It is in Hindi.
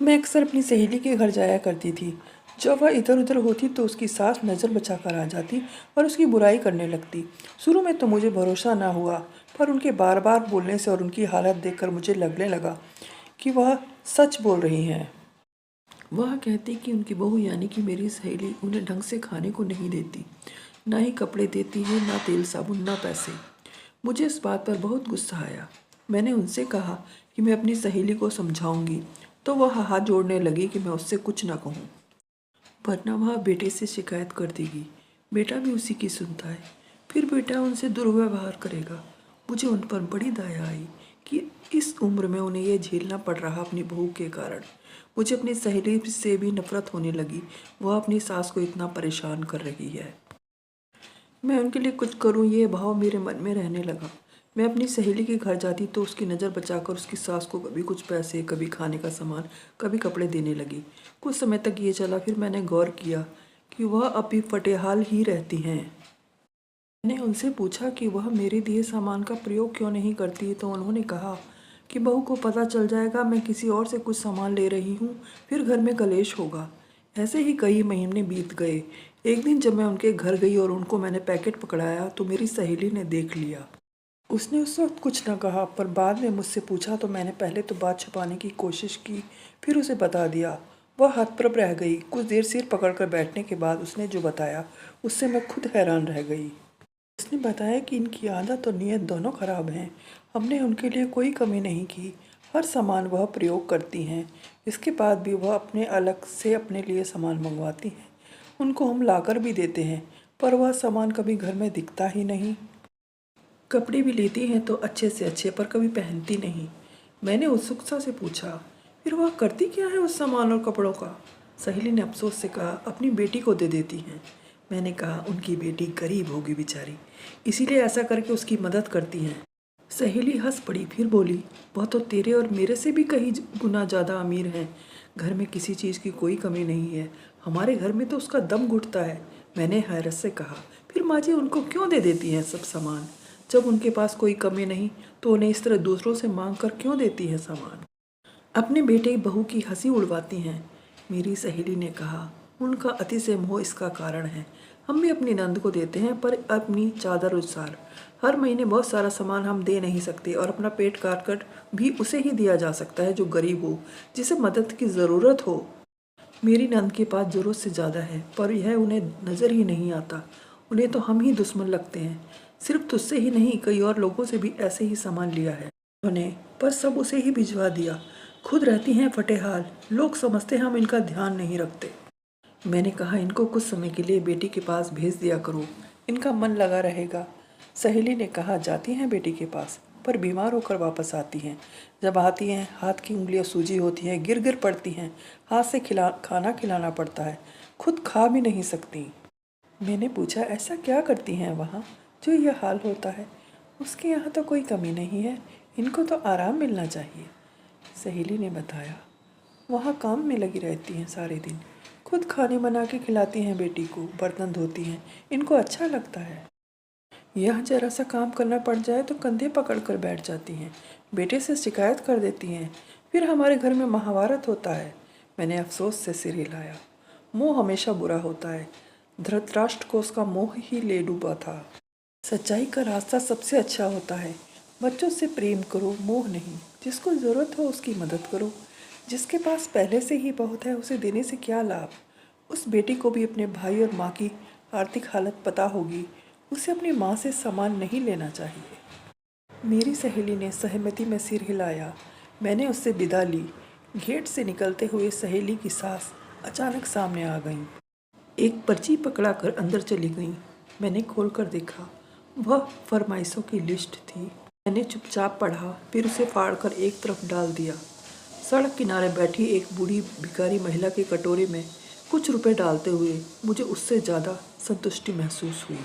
मैं अक्सर अपनी सहेली के घर जाया करती थी। जब वह इधर उधर होती तो उसकी सास नज़र बचाकर आ जाती और उसकी बुराई करने लगती। शुरू में तो मुझे भरोसा ना हुआ, पर उनके बार बार बोलने से और उनकी हालत देखकर मुझे लगने लगा कि वह सच बोल रही हैं। वह कहती कि उनकी बहू यानी कि मेरी सहेली उन्हें ढंग से खाने को नहीं देती, ना ही कपड़े देती है, ना तेल साबुन, ना पैसे। मुझे इस बात पर बहुत गुस्सा आया। मैंने उनसे कहा कि मैं अपनी सहेली को समझाऊंगी, तो वह हाथ जोड़ने लगी कि मैं उससे कुछ ना कहूँ, वरना वह बेटे से शिकायत कर देगी। बेटा भी उसी की सुनता है, फिर बेटा उनसे दुर्व्यवहार करेगा। मुझे उन पर बड़ी दया आई कि इस उम्र में उन्हें यह झेलना पड़ रहा अपनी बहू के कारण। मुझे अपनी सहेली से भी नफरत होने लगी। वह अपनी सास को इतना परेशान कर रही है, मैं उनके लिए कुछ करूं, ये भाव मेरे मन में रहने लगा। मैं अपनी सहेली के घर जाती तो उसकी नज़र बचाकर उसकी सास को कभी कुछ पैसे, कभी खाने का सामान, कभी कपड़े देने लगी। कुछ समय तक ये चला, फिर मैंने गौर किया कि वह अभी फटेहाल ही रहती हैं। मैंने उनसे पूछा कि वह मेरे दिए सामान का प्रयोग क्यों नहीं करती, तो उन्होंने कहा कि बहू को पता चल जाएगा मैं किसी और से कुछ सामान ले रही हूँ, फिर घर में कलेश होगा। ऐसे ही कई महीने बीत गए। एक दिन जब मैं उनके घर गई और उनको मैंने पैकेट पकड़ाया तो मेरी सहेली ने देख लिया। उसने उस वक्त कुछ न कहा, पर बाद में मुझसे पूछा तो मैंने पहले तो बात छुपाने की कोशिश की, फिर उसे बता दिया। वह हतप्रभ रह गई। कुछ देर सिर पकड़कर बैठने के बाद उसने जो बताया उससे मैं खुद हैरान रह गई। उसने बताया कि इनकी आदत और नीयत दोनों खराब हैं। हमने उनके लिए कोई कमी नहीं की, हर सामान वह प्रयोग करती हैं। इसके बाद भी वह अपने अलग से अपने लिए सामान मंगवाती हैं। उनको हम लाकर भी देते हैं, पर वह सामान कभी घर में दिखता ही नहीं। कपड़े भी लेती हैं तो अच्छे से अच्छे, पर कभी पहनती नहीं। मैंने उत्सुकता से पूछा, फिर वह करती क्या है उस सामान और कपड़ों का? सहेली ने अफसोस से कहा, अपनी बेटी को दे देती हैं। मैंने कहा, उनकी बेटी गरीब होगी बेचारी, इसीलिए ऐसा करके उसकी मदद करती हैं। सहेली हंस पड़ी, फिर बोली, वह तो तेरे और मेरे से भी कहीं गुना ज़्यादा अमीर हैं। घर में किसी चीज़ की कोई कमी नहीं है। हमारे घर में तो उसका दम घुटता है। मैंने हैरत से कहा, फिर माँ जी उनको क्यों दे देती हैं सब सामान? जब उनके पास कोई कमी नहीं तो उन्हें इस तरह दूसरों से मांग कर क्यों देती है सामान? अपने बेटे बहू की हंसी उड़वाती हैं। मेरी सहेली ने कहा, उनका अति से मोह इसका कारण है। हम भी अपनी नंद को देते हैं, पर अपनी चादर अनुसार। हर महीने बहुत सारा सामान हम दे नहीं सकते, और अपना पेट काट कर भी उसे ही दिया जा सकता है जो गरीब हो, जिसे मदद की ज़रूरत हो। मेरी नंद के पास ज़रूरत से ज़्यादा है, पर यह उन्हें नज़र ही नहीं आता। उन्हें तो हम ही दुश्मन लगते हैं। सिर्फ तुझसे ही नहीं, कई और लोगों से भी ऐसे ही सामान लिया है उन्हें, पर सब उसे ही भिजवा दिया। खुद रहती हैं फटेहाल। लोग समझते हैं हम इनका ध्यान नहीं रखते। मैंने कहा, इनको कुछ समय के लिए बेटी के पास भेज दिया करो, इनका मन लगा रहेगा। सहेली ने कहा, जाती हैं बेटी के पास, पर बीमार होकर वापस आती हैं। जब आती हैं हाथ की उंगलियां सूजी होती हैं, गिर गिर पड़ती हैं, हाथ से खाना खिलाना पड़ता है, खुद खा भी नहीं सकती। मैंने पूछा, ऐसा क्या करती हैं वहाँ जो यह हाल होता है? उसके यहाँ तो कोई कमी नहीं है, इनको तो आराम मिलना चाहिए। सहेली ने बताया, वहाँ काम में लगी रहती हैं सारे दिन, खुद खाने बना के खिलाती हैं बेटी को, बर्तन धोती हैं, इनको अच्छा लगता है। यह जरा सा काम करना पड़ जाए तो कंधे पकड़ कर बैठ जाती हैं, बेटे से शिकायत कर देती हैं, फिर हमारे घर में महाभारत होता है। मैंने अफसोस से सिर हिलाया। मोह हमेशा बुरा होता है। धृतराष्ट्र को उसका मोह ही ले डूबा था। सच्चाई का रास्ता सबसे अच्छा होता है। बच्चों से प्रेम करो, मोह नहीं। जिसको ज़रूरत हो उसकी मदद करो। जिसके पास पहले से ही बहुत है उसे देने से क्या लाभ? उस बेटी को भी अपने भाई और माँ की आर्थिक हालत पता होगी, उसे अपनी माँ से सामान नहीं लेना चाहिए। मेरी सहेली ने सहमति में सिर हिलाया। मैंने उससे विदा ली। गेट से निकलते हुए सहेली की सास अचानक सामने आ गई। एक पर्ची पकड़ाकर अंदर चली गई। मैंने खोलकर देखा, वह फरमाइशों की लिस्ट थी। मैंने चुपचाप पढ़ा, फिर उसे फाड़कर एक तरफ डाल दिया। सड़क किनारे बैठी एक बूढ़ी भिखारी महिला के कटोरे में कुछ रुपए डालते हुए मुझे उससे ज़्यादा संतुष्टि महसूस हुई।